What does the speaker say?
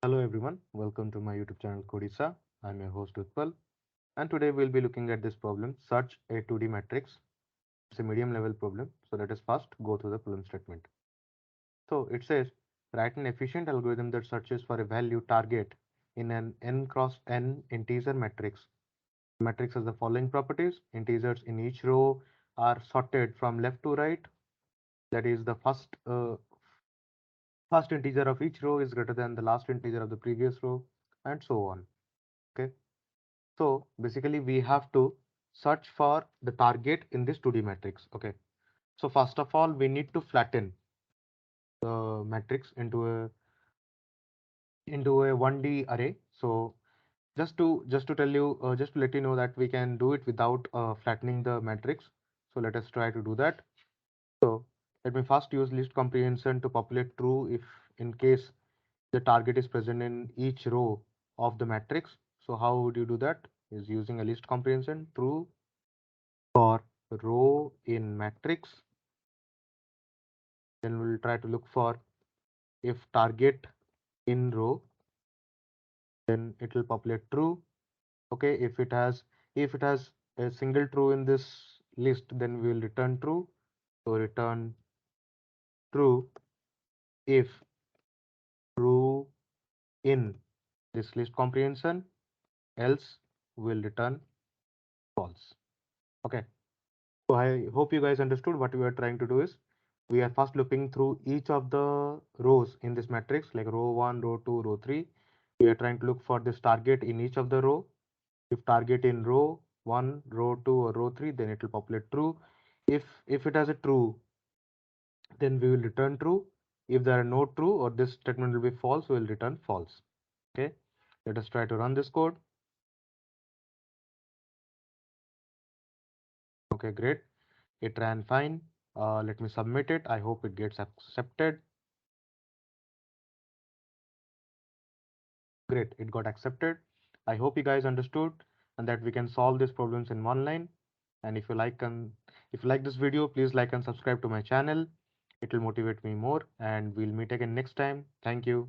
Hello everyone, welcome to my YouTube channel Kodisa. I'm your host Utpal, and today we'll be looking at this problem, search a 2D matrix. It's a medium level problem, so let us first go through the problem statement. So it says, write an efficient algorithm that searches for a value target in an n cross n integer matrix. The matrix has the following properties. Integers in each row are sorted from left to right. That is, the first integer of each row is greater than the last integer of the previous row, and so on. Okay. So basically we have to search for the target in this 2D matrix. Okay. So first of all, we need to flatten the matrix into a 1D array. So just to tell you, just to let you know that we can do it without flattening the matrix. So let us try to do that. So let me first use list comprehension to populate true if in case the target is present in each row of the matrix. So how would you do that? Is using a list comprehension true for row in matrix. Then we'll try to look for if target in row, then it will populate true. Okay, if it has a single true in this list, then we will return true. So return true if true in this list comprehension, else will return false. Okay. So I hope you guys understood what we are trying to do is we are first looking through each of the rows in this matrix like row 1, row 2, row 3. We are trying to look for this target in each of the row. If target in row 1, row 2 or row 3, then it will populate true. If it has a true, then we will return true. If there are no true or this statement will be false, we will return false. Okay. Let us try to run this code. Okay, great. It ran fine. Let me submit it. I hope it gets accepted. Great, it got accepted. I hope you guys understood and that we can solve these problems in one line. And if you like this video, please like and subscribe to my channel. It will motivate me more and we'll meet again next time. Thank you.